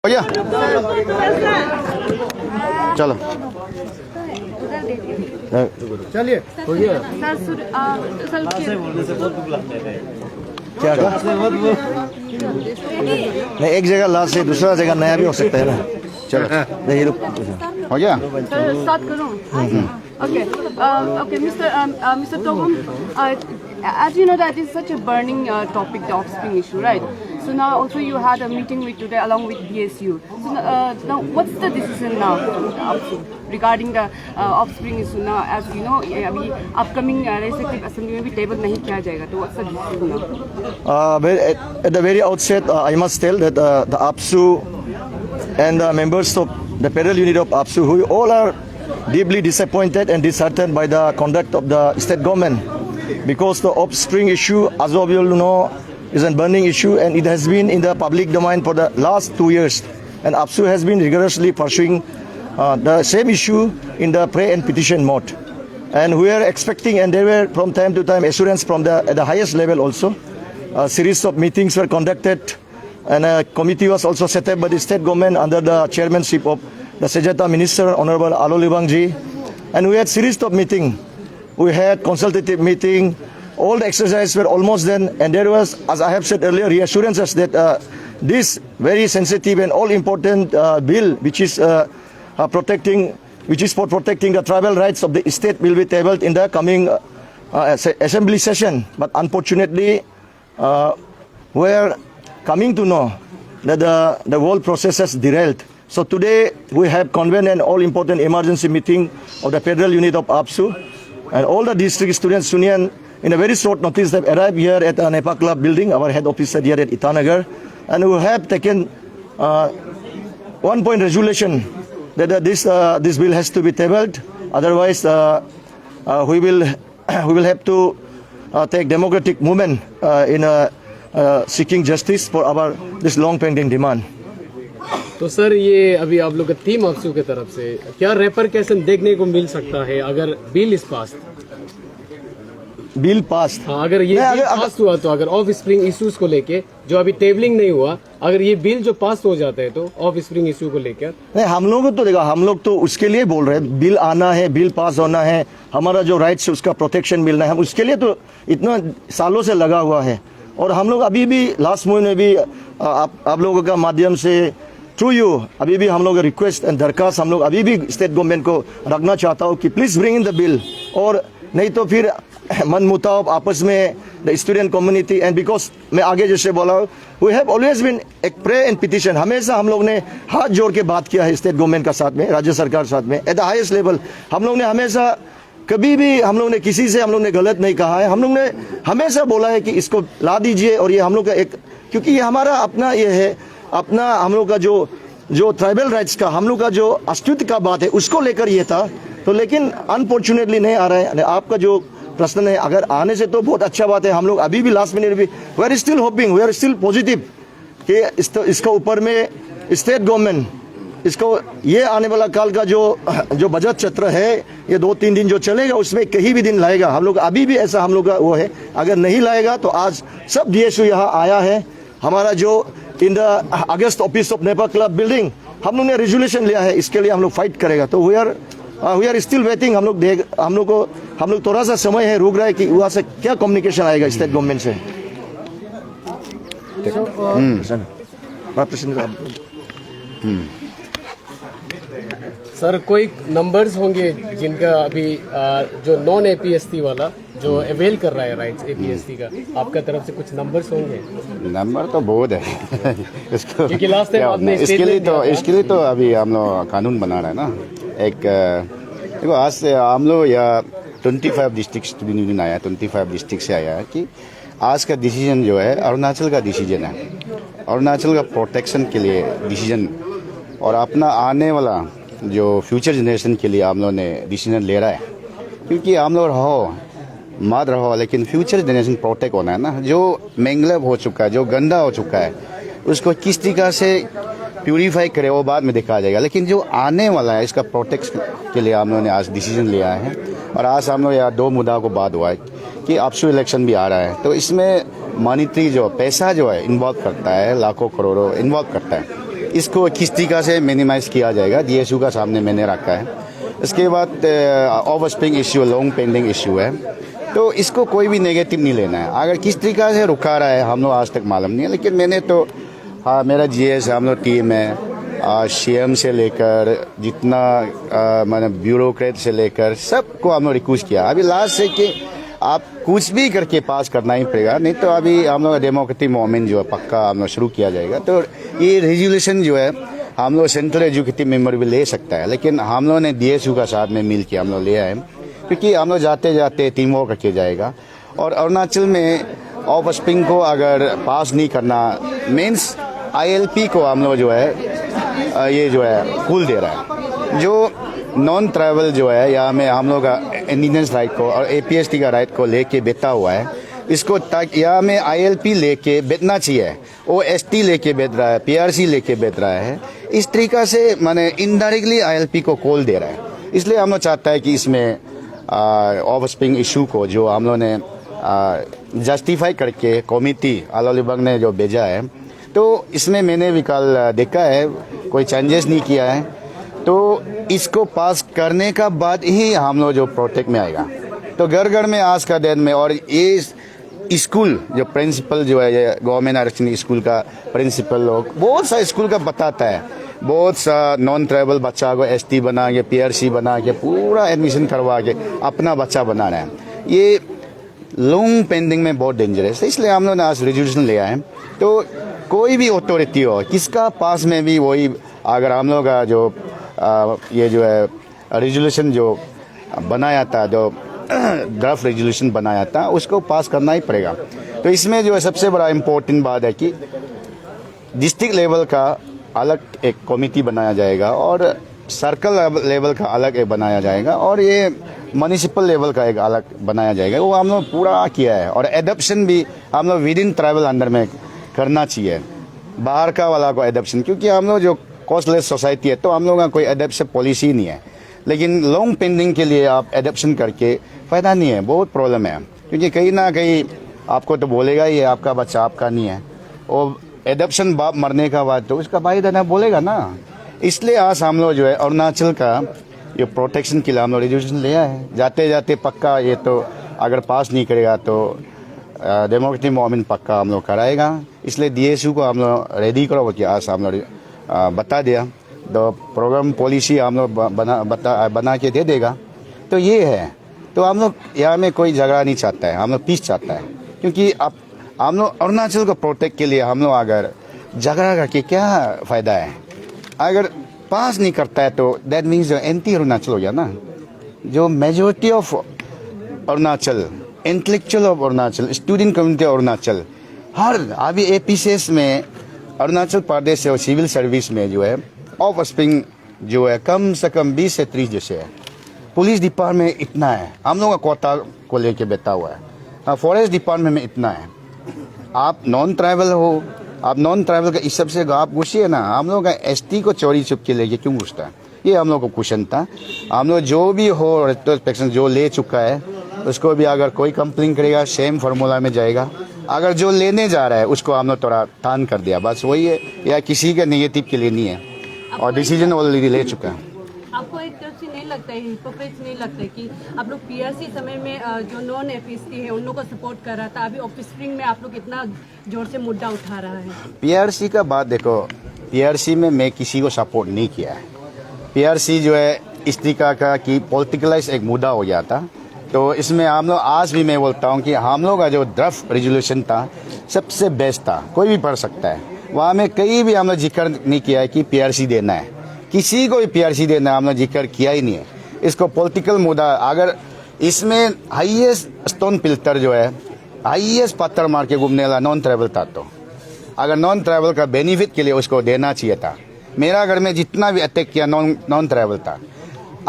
भैया चलो चलिए हो गया। क्या कहा? नहीं, एक जगह लास्ट से दूसरा जगह नया भी हो सकता है ना। चलो नहीं रुक हो गया। Start करूँ? Okay. Okay, Mr. Togum, as you know that it's such a burning topic, the offspring issue, right? So now also you had a meeting with today along with BSU. So now what's the decision now regarding the offspring issue now? As you know, अभी upcoming legislative assembly में भी table नहीं किया जाएगा. So what's the decision now? At the very outset, I must tell that the APSU and the members of the federal unit of APSU, who all are deeply disappointed and disheartened by the conduct of the state government, because the offspring issue, as of you know, is a burning issue and it has been in the public domain for the last 2 years, and APSU has been rigorously pursuing the same issue in the pray and petition mode, and we are expecting, and there were from time to time assurance from at the highest level also. A series of meetings were conducted and a committee was also set up by the state government under the chairmanship of the Sejata Minister, Honorable Alo Libang ji, and we had series of meeting. We had consultative meeting. All the exercises were almost done, and there was, as I have said earlier, reassurances that this very sensitive and all important bill, which is for protecting the tribal rights of the state, will be tabled in the coming assembly session. But unfortunately, we are coming to know that the whole process has derailed. So today we have convened an all-important emergency meeting of the federal unit of APSU, and all the district students union in a very short notice have arrived here at the NEPA Club building, our head office here at Itanagar, and we have taken one-point resolution that this bill has to be tabled. Otherwise, we will have to take democratic movement in seeking justice for our this long-pending demand. तो sir ये अभी आप लोग का team APSU की तरफ से क्या रेपरकशन देखने को मिल सकता है अगर बिल इस पास? Bill pass? हाँ, अगर ये बिल पास हुआ तो अगर ऑफ स्प्रिंग इश्यूज को लेके जो अभी टेबलिंग नहीं हुआ, अगर ये बिल जो पास हो जाता है तो ऑफ स्प्रिंग इश्यू को लेकर नहीं, हम लोग तो देखा, हम लोग तो उसके लिए बोल रहे हैं, बिल आना है, बिल पास होना है, हमारा जो राइट्स है उसका प्रोटेक्शन मिलना है, हम उसके लिए तो इतना सालों से लगा हुआ है। और हम लोग अभी भी लास्ट महीने भी आप लोगों का माध्यम से थ्रू यू अभी भी हम लोग रिक्वेस्ट एंड दरखास्त हम लोग अभी भी स्टेट गवर्नमेंट को रखना चाहता हूँ कि please bring in the bill, और नहीं तो फिर मन मुताब आपस में the student community, and because मैं आगे जैसे बोला वी हैव ऑलवेज बीन एक प्रे एंड पिटिशन, हमेशा हम लोग ने हाथ जोड़ के बात किया है स्टेट गवर्नमेंट का साथ में, राज्य सरकार साथ में एट द हाईएस्ट लेवल। हम लोग ने हमेशा कभी भी हम लोग ने किसी से हम लोग ने गलत नहीं कहा है, हम लोग ने हमेशा बोला है कि इसको ला दीजिए, और ये हम लोग का एक, क्योंकि ये हमारा अपना ये है, अपना हम लोग का जो ट्राइबल राइट्स का हम लोग का जो अस्तित्व का बात है उसको लेकर ये था। तो लेकिन अनफॉर्चुनेटली नहीं आ रहा है। आपका जो प्रश्न है, अगर आने से तो बहुत अच्छा बात है, हम लोग अभी भी लास्ट मिनट भी we are still hoping, we are still positive कि इसका ऊपर में स्टेट गवर्नमेंट इसको ये आने वाला काल का जो बजट सत्र है ये 2-3 दिन जो चलेगा उसमें कहीं भी दिन लाएगा। हम लोग अभी भी ऐसा हम लोग का वो है, अगर नहीं लाएगा तो आज सब DSU यहाँ आया है, हमारा जो in the August office of Nipah club building हम लोग ने रेजोल्यूशन लिया है, इसके लिए हम लोग फाइट करेगा। तो वी आर स्टिल वेटिंग, हम लोग थोड़ा सा समय है, रुक रहा है कि वहाँ से क्या कम्युनिकेशन आएगा स्टेट गवर्नमेंट से। सर कोई नंबर्स होंगे जिनका अभी जो नॉन APST वाला जो अवेल कर रहा है राइट्स APST का, आपका तरफ से कुछ नंबर्स होंगे? नंबर तो बहुत है इसको, क्योंकि लास्ट टाइम आपने इसके लिए तो अभी हम लोग कानून बना रहे हैं ना। एक देखो आज से हम लोग या 25 डिस्ट्रिक्ट स्टूडेंट यूनियन आया, 25 डिस्ट्रिक्ट से आया है कि आज का डिसीजन जो है अरुणाचल का डिसीजन है, अरुणाचल का प्रोटेक्शन के लिए डिसीजन, और अपना आने वाला जो फ्यूचर जनरेशन के लिए हम लोग ने डिसीजन ले रहा है। क्योंकि हम लोग रहो मत रहो, लेकिन फ्यूचर जनरेशन प्रोटेक्ट होना है ना। जो मैंगलव हो चुका है, जो गंदा हो चुका है, उसको किस तरीका से प्यूरीफाई करे वो बाद में देखा जाएगा, लेकिन जो आने वाला है इसका प्रोटेक्ट के लिए हम लोगों ने आज डिसीजन लिया है। और आज हम लोग यहाँ 2 मुद्दा को बात हुआ है कि APSU इलेक्शन भी आ रहा है, तो इसमें मॉनिटरी जो पैसा जो है इन्वॉल्व करता है, लाखों करोड़ों इन्वॉल्व करता है। इसको किस तरीका से मिनिमाइज किया जाएगा, DSU का सामने मैंने रखा है। इसके बाद ओवरस्प्रिंग इश्यू, लॉन्ग पेंडिंग इश्यू है, तो इसको कोई भी नेगेटिव नहीं लेना है। अगर किस तरीका से रुका रहा है हम लोग आज तक मालूम नहीं है, लेकिन मैंने तो मेरा GS हम लोग टीम है, CM से लेकर जितना मैंने ब्यूरोक्रेट से लेकर सबको हम लोग रिक्वेस्ट किया। अभी लास्ट है कि आप कुछ भी करके पास करना ही पड़ेगा, नहीं तो अभी हम लोग डेमोक्रेटिक मूवमेंट जो है पक्का हम लोग शुरू किया जाएगा। तो ये रेजोल्यूशन जो है हम लोग सेंट्रल एजुकेटिव मेंबर भी ले सकता है, लेकिन हम लोग ने DSU का साथ में मिल के हम लोग लिया है, क्योंकि हम लोग जाते जाते टीम वर्क करके जाएगा। और अरुणाचल में ऑफस्प्रिंग को अगर पास नहीं करना मीन्स ILP को हम लोग जो है ये जो है कूल दे रहा है। जो नॉन ट्रैवल जो है यहाँ में हम लोग का इंडिजिनस राइट को और APST का राइट को लेके बैठा हुआ है, इसको तक यहाँ में ILP लेके बैठना चाहिए, वो ST लेके बैठ रहा है, PRC लेके बैठ रहा है। इस तरीका से माने इनडायरेक्टली ILP को कॉल दे रहा है। इसलिए हम लोग चाहता है कि इसमें ऑफस्प्रिंग इशू को जो हम लोग ने जस्टिफाई करके कमेटी आलोलिबंग ने जो भेजा है, तो इसमें मैंने भी कल देखा है कोई चेंजेस नहीं किया है। तो इसको पास करने का बाद ही हम लोग जो प्रोटेक्ट में आएगा। तो घर घर में आज का दिन में, और ये स्कूल जो प्रिंसिपल जो है ये गवर्नमेंट आरक्षण स्कूल का प्रिंसिपल लोग बहुत सा स्कूल का बताता है, बहुत सा नॉन ट्राइबल बच्चा को ST बना के PRC बना के पूरा एडमिशन करवा के अपना बच्चा बना रहे हैं। ये लॉन्ग पेंडिंग में बहुत डेंजरस है, इसलिए हम लोग ने आज रेजोल्यूशन लिया है। तो कोई भी अथॉरिटी हो, किसका पास में भी वही अगर हम लोग का जो ये जो है रेजोल्यूशन जो बनाया था, जो ड्राफ्ट रेजोल्यूशन बनाया था, उसको पास करना ही पड़ेगा। तो इसमें जो है सबसे बड़ा इम्पोर्टेंट बात है कि डिस्ट्रिक्ट लेवल का अलग एक कमेटी बनाया जाएगा और सर्कल लेवल का अलग एक बनाया जाएगा और ये म्युनिसिपल लेवल का एक अलग बनाया जाएगा। वो हम लोग पूरा किया है। और एडॉप्शन भी हम लोग विद इन ट्राइबल अंडर में करना चाहिए, बाहर का वाला को एडॉप्शन, क्योंकि हम लोग जो कॉस्टलेस सोसाइटी है तो हम लोग का कोई एडॉप्शन पॉलिसी नहीं है। लेकिन लॉन्ग पेंडिंग के लिए आप एडॉप्शन करके फ़ायदा नहीं है, बहुत प्रॉब्लम है, क्योंकि कहीं ना कहीं आपको तो बोलेगा ही आपका बच्चा आपका नहीं है, और एडॉप्शन बाप मरने का बाद तो उसका भाई दादा बोलेगा ना। इसलिए आज हम लोग जो है अरुणाचल का ये प्रोटेक्शन के लिए हम लोग रेजोल्यूशन लिया है। जाते जाते पक्का ये तो अगर पास नहीं करेगा तो डेमोक्रेटिक मूवमेंट पक्का हम लोग कराएगा। इसलिए DSU को हम लोग रेडी करो कि आज हम लोग बता दिया, तो प्रोग्राम पॉलिसी हम लोग बना के दे देगा। तो ये है, तो हम लोग यहाँ में कोई झगड़ा नहीं चाहता है, हम लोग पीस चाहता है, क्योंकि अब हम लोग अरुणाचल को प्रोटेक्ट के लिए हम लोग अगर झगड़ा करके क्या फ़ायदा है। अगर पास नहीं करता है तो दैट मीन्स जो एंटी अरुणाचल हो गया ना। जो majority of Arunachal, intellectual of Arunachal, student community of Arunachal, हर अभी APCS में अरुणाचल प्रदेश और सिविल सर्विस में जो है ऑफ स्प्रिंग जो है कम से कम 20 से 30 जैसे है। पुलिस डिपार्टमेंट इतना है, हम लोग का कोटा को लेके बैठा हुआ है। फॉरेस्ट डिपार्टमेंट में इतना है। आप नॉन ट्राइबल हो, आप नॉन ट्राइबल का इस सबसे आप घुसिए ना, हम लोग का ST को चोरी छुप के लेके क्यों घुसता है, ये हम लोग को क्वेश्चन था। हम लोग जो भी हो रेट्रोस्पेक्शन जो ले चुका है उसको भी अगर कोई कंप्लेन करेगा सेम फार्मूला में जाएगा, अगर जो लेने जा रहा है उसको हम लोग थोड़ा टान कर दिया, बस वही है। या किसी का नेगेटिव के लिए नहीं है, और डिसीजन ऑलरेडी ले चुका है। आपको एक तरफ से नहीं लगता है, हिपोक्रेट्स नहीं लगता है कि आप लोग PRC समय में जो नॉन APST है उन लोगों को सपोर्ट कर रहा था, अभी ऑफस्प्रिंग में आप लोग इतना जोर से मुद्दा उठा रहा है। PRC का बात देखो, PRC में मैं किसी को सपोर्ट नहीं किया है। PRC जो है इस तरीका का कि पॉलिटिकलाइज एक मुद्दा हो गया था। तो इसमें हम लोग आज भी मैं बोलता हूँ कि हम लोग का जो ड्राफ्ट रेजोल्यूशन था सबसे बेस्ट था, कोई भी पढ़ सकता है। वहाँ में कहीं भी हम लोग जिक्र नहीं किया है कि PRC देना है, किसी को भी PRC देना है हम लोग जिक्र किया ही नहीं है। इसको पॉलिटिकल मुद्दा, अगर इसमें हाईएस्ट स्टोन पिल्टर जो है हाईएस्ट पत्थर मार के घूमने वाला नॉन ट्राइबल था, तो अगर नॉन ट्राइबल का बेनिफिट के लिए उसको देना चाहिए था। मेरा घर में जितना भी अटैक किया नॉन ट्राइबल था।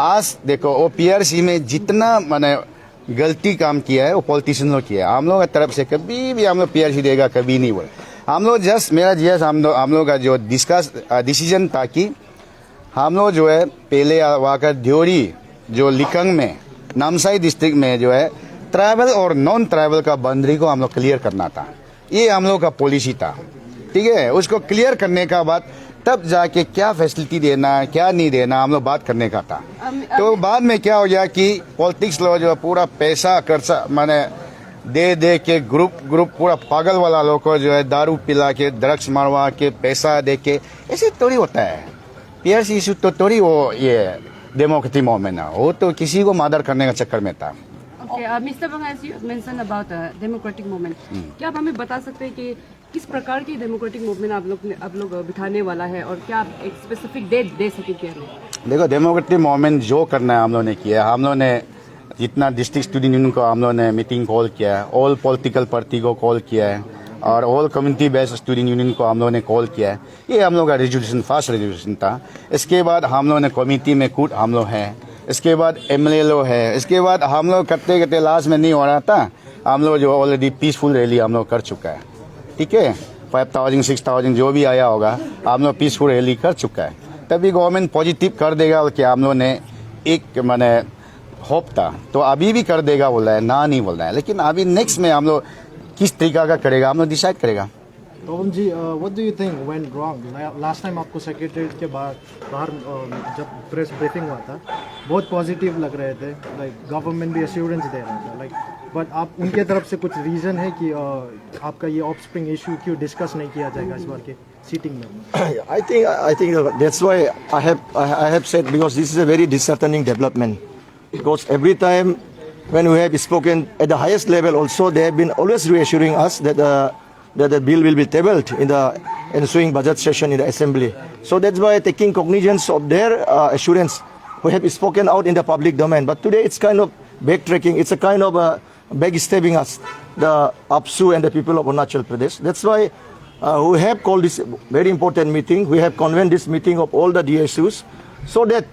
आज देखो वो PRC में जितना मैंने गलती काम किया है वो पॉलिटिशियन लोग किया है। हम लोग की तरफ से कभी भी हम लोग PRC देगा कभी नहीं बोले। हम लोग जस्ट मेरा जीएस हम लोग का जो डिसीजन था कि हम लोग जो है पहले वाकर ध्योरी जो लिकंग में नामसाई डिस्ट्रिक्ट में जो है ट्राइबल और नॉन ट्राइबल का बाउंड्री को हम लोग क्लियर करना था। ये हम लोग का पॉलिसी था, ठीक है। उसको क्लियर करने का बाद तब जाके क्या फैसिलिटी देना क्या नहीं देना हम लोग बात करने का था। तो बाद में क्या हो गया कि पॉलिटिक्स लोग जो पूरा पैसा खर्चा माने दे के ग्रुप पूरा पागल वाला लोग को जो है दारू पिला के ड्रग्स मारवा के पैसा दे के ऐसे थोड़ी होता है। पीआरसी इशू तो थोड़ी वो ये डेमोक्रेटिक मूवमेंट है, वो तो किसी को मर्डर करने का चक्कर में था। Okay, Mr. Bang, as you mentioned about democratic movement, क्या आप हमें बता सकते हैं कि किस प्रकार की डेमोक्रेटिक मूवमेंट आप लोग बिठाने वाला है और क्या आप एक स्पेसिफिक डेट दे सकेंगे हमें? देखो डेमोक्रेटिक मूवमेंट जो करना है हम लोगों ने किया। हम लोगों ने जितना डिस्ट्रिक्ट स्टूडेंट यूनियन को हम लोगों ने मीटिंग कॉल किया है, ऑल पॉलिटिकल पार्टी को कॉल किया है और all community based student union को हम लोगों ने कॉल किया है। ये हम लोग का रेजोल्यूशन फर्स्ट रेजोल्यूशन था। इसके बाद हम लोगों ने कमेटी में खुद हम लोग हैं, इसके बाद एमएलए लोग है, इसके बाद हम लोग करते करते लास्ट में नहीं हो रहा था, हम लोग जो ऑलरेडी पीसफुल रैली हम लोग कर चुका है। ठीक है, 5000 6000 जो भी आया होगा हम लोग पीसफुल रैली कर चुका है। तभी गवर्नमेंट पॉजिटिव कर देगा कि हम लोग ने एक माने होप था, तो अभी भी कर देगा बोल रहा है, ना नहीं बोल रहा है। लेकिन अभी नेक्स्ट में हम लोग किस तरीका का करेगा हम लोग डिसाइड करेगा। तोहम जी, what do you think went wrong? Last time आपको सेक्रेटरीट के बाहर जब प्रेस ब्रीफिंग हुआ था बहुत पॉजिटिव लग रहे थे, लाइक गवर्नमेंट भी एश्योरेंस दे रहा था, लाइक बट आप उनके तरफ से कुछ रीज़न है कि आपका ये ऑफस्प्रिंग इशू क्यों डिस्कस नहीं किया जाएगा इस बार के सीटिंग में? I think that's why I have said, because this is a very disheartening development. Because every time when we have spoken at the highest level, also they have been always reassuring us that the bill will be tabled in the ensuing budget session in the assembly. So that's why taking cognizance of their assurance, we have spoken out in the public domain. But today it's kind of backtracking. It's a kind of backstabbing us, the APSU and the people of Arunachal Pradesh. That's why we have called this very important meeting. We have convened this meeting of all the DSUs so that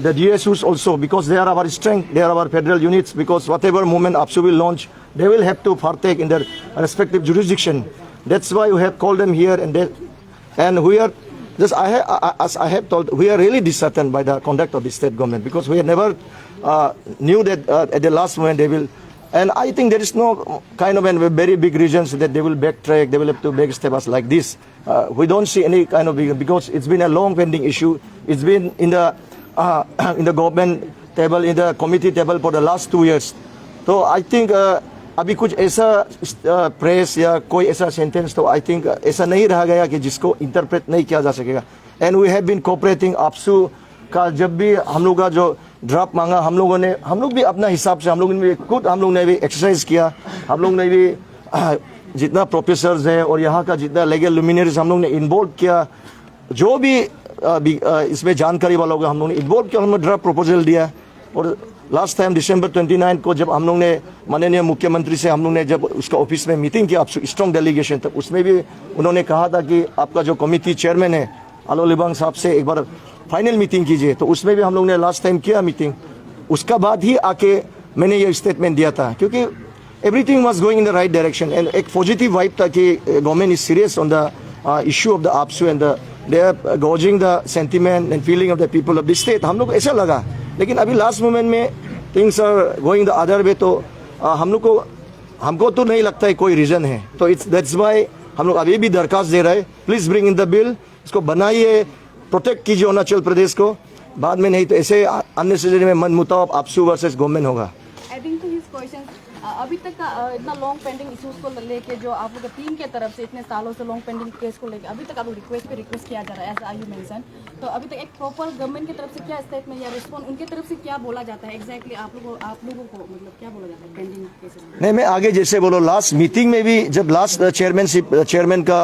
the DSUs also, because they are our strength, they are our federal units, because whatever movement APSU will launch, they will have to partake in their respective jurisdiction. That's why we have called them here, and we are just, as I have told, we are really disheartened by the conduct of the state government, because we never knew that at the last moment they will. And I think there is no kind of a very big reasons that they will backtrack, they will have to backstep us like this. We don't see any kind of big, because it's been a long pending issue. It's been in the government table, in the committee table for the last 2 years. तो I think अभी कुछ ऐसा press या कोई ऐसा sentence तो I think ऐसा नहीं रह गया कि जिसको इंटरप्रेट नहीं किया जा सकेगा। And we have been cooperating. APSU का जब भी हम लोग का जो ड्राफ्ट मांगा, हम लोग भी अपना हिसाब से हम लोग ने भी एक्सरसाइज किया। हम लोग ने भी जितना प्रोफेसर्स हैं और यहाँ का जितना लीगल लुमिनरीज हम लोग ने इन्वॉल्व किया, जो भी इसमें जानकारी वाला होगा हम लोग ने इन्वॉल्व किया, हमने ड्राफ्ट प्रपोजल दिया। और लास्ट टाइम December 29 को जब हम लोग ने माननीय मुख्यमंत्री से हम लोग ने जब उसका ऑफिस में मीटिंग किया, स्ट्रॉन्ग डेलीगेशन, तब उसमें भी उन्होंने कहा था कि आपका जो कमेटी चेयरमैन है आलो लिबांग साहब से एक बार फाइनल मीटिंग कीजिए। तो उसमें भी हम लोग ने लास्ट टाइम किया मीटिंग, उसका बाद ही आके मैंने ये स्टेटमेंट दिया था, क्योंकि everything was going in the right direction and एक पॉजिटिव वाइब था कि government is serious on the issue of the APSU and they are gauging the sentiment and feeling of the people of the state. हम लोग को ऐसा लगा, लेकिन अभी लास्ट मोमेंट में things are going the other way. तो हमको तो नहीं लगता है कोई रीज़न है। तो इट्स दैट्स वाई हम लोग अभी भी दरखास्त दे रहे हैं, please bring in the bill, इसको बनाइए, प्रोटेक्ट कीजिए अरुणाचल प्रदेश को। बाद में नहीं तो ऐसे अननेसेसरी में मनमुटाव APSU वर्सेस गवर्नमेंट होगा। एडिंग टू हिज क्वेश्चन, अभी तक का इतना लॉन्ग पेंडिंग इश्यूज को लेके जो आप लोग का टीम के तरफ से इतने सालों से लॉन्ग पेंडिंग केस को लेके अभी तक आप लोग रिक्वेस्ट किया जा रहा है एज आई यू मेंशन, तो अभी तक एक प्रॉपर गवर्नमेंट की तरफ से क्या स्टेटमेंट या रिस्पॉन्स उनके तरफ से क्या बोला जाता है एग्जैक्टली आप लोगों को मतलब क्या बोला जाता है पेंडिंग केसेस में? नहीं, मैं आगे जैसे बोलो, लास्ट मीटिंग में भी जब लास्ट चेयरमैन का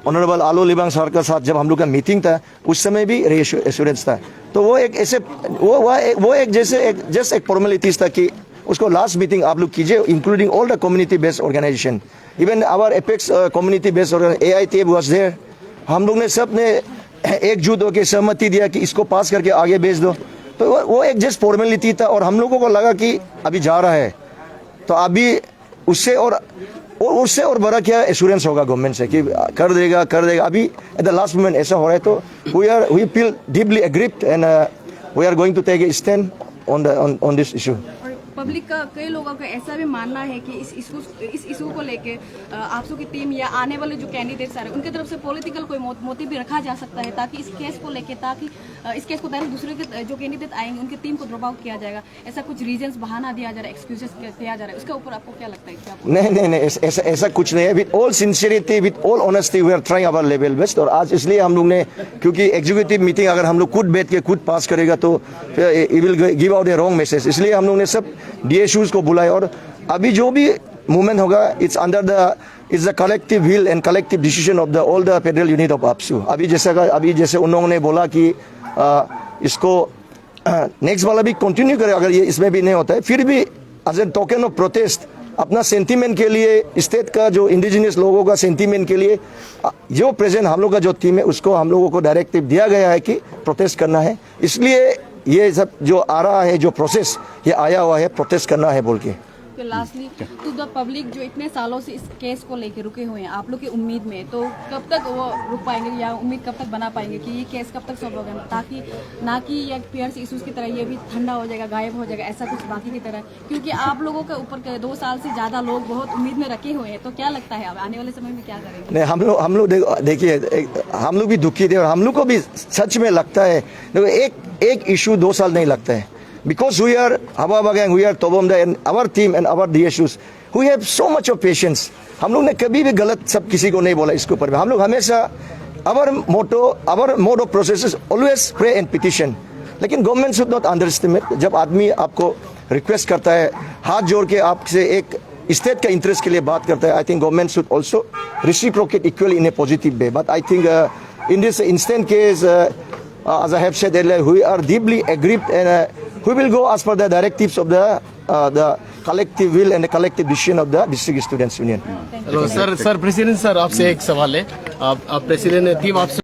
ऑनरेबल आलो लिबांग सर का साथ जब हम लोग का मीटिंग था, उस समय भी एश्योरेंस था। तो वो एक ऐसे वो एक जैसे जस्ट एक फॉर्मेलिटीज था कि उसको लास्ट मीटिंग आप लोग कीजिए, including all the community based organisation, even our apex community based AITF was there. हम लोग ने सब ने एकजुट होकर सहमति दिया कि इसको पास करके आगे भेज दो। तो वो एक जस्ट फॉर्मेलिटी था और हम लोगों को लगा कि अभी जा रहा है, तो अभी उससे और बड़ा क्या एश्योरेंस होगा गवर्नमेंट से कि कर देगा। अभी एट द लास्ट मोमेंट ऐसा हो रहा है, तो we feel deeply aggrieved and we are going to take a stand on this issue. Public का कई लोगों का ऐसा भी मानना है कि इस इशू को लेके आपसू की टीम या आने वाले जो कैंडिडेट्स आ रहे हैं उनकी तरफ से पॉलिटिकल कोई मोटिव भी रखा जा सकता है, ताकि इस केस को लेके, ताकि इस केस को डायरेक्ट दूसरे के जो कैंडिडेट आएंगे उनकी टीम को ड्रॉप आउट किया जाएगा, ऐसा कुछ रीजंस बहाना दिया जा रहा है, एक्सक्यूजेस दिया जा रहा है, उसके ऊपर आपको क्या लगता है? क्या नहीं, ऐसा कुछ नहीं है। With all sincerity, with all honesty, we are trying our level best. और आज इसलिए हम लोग ने, क्योंकि एग्जीक्यूटिव मीटिंग अगर हम लोग खुद बैठ के खुद पास करेगा तो it will give out A wrong message, इसलिए हम लोग ने सब DSUs को बुलाया। और अभी जो भी मूवमेंट होगा, it's under the collective will and collective decision of the all the federal unit of APSU। अभी जैसे उन्होंने बोला कि इसको नेक्स्ट वाला भी कंटिन्यू करे, अगर ये इसमें भी नहीं होता है, फिर भी as a token of protest, अपना सेंटीमेंट के लिए, स्टेट का जो इंडिजिनियस लोगों का सेंटीमेंट के लिए, जो प्रेजेंट हम लोग का जो टीम है उसको हम लोगों को डायरेक्टिव दिया गया है कि प्रोटेस्ट करना है। इसलिए ये सब जो आ रहा है, जो प्रोसेस ये आया हुआ है, प्रोटेस्ट करना है बोल के। तो लास्टली टू द पब्लिक जो इतने सालों से इस केस को लेके रुके हुए हैं, आप लोग की उम्मीद में, तो कब तक वो रुक पाएंगे या उम्मीद कब तक बना पाएंगे कि ये केस कब तक सॉल्व होगा, ताकि ना कि ये PRC इशूज की तरह ये भी ठंडा हो जाएगा, गायब हो जाएगा, ऐसा कुछ बाकी की तरह? क्योंकि आप लोगों के ऊपर 2 साल से ज़्यादा लोग बहुत उम्मीद में रखे हुए हैं, तो क्या लगता है अब आने वाले समय में क्या करेंगे? नहीं, हम लोग देखिए, हम लोग भी दुखी थे और हम लोग को भी सच में लगता है, देखो एक इशू 2 साल नहीं लगता है। Because we are Haba Bagang, we are Tobomda, and our team and our DSUs, we have so much of patience. हम लोग ने कभी भी गलत सब किसी को नहीं बोला इसके ऊपर में। हम लोग हमेशा our mode of process is always pray and petition. लेकिन गवर्नमेंट should not underestimate। जब आदमी आपको रिक्वेस्ट करता है, हाथ जोड़ के आपसे एक स्टेट का इंटरेस्ट के लिए बात करता है, I think government should also reciprocate equally in a positive way. But I think in this instant case, as I have said earlier, we are deeply aggrieved and we will go as per the directives of the collective will and the collective decision of the District Students Union. Sir president sir, आपसे एक सवाल है। आप president team आपसे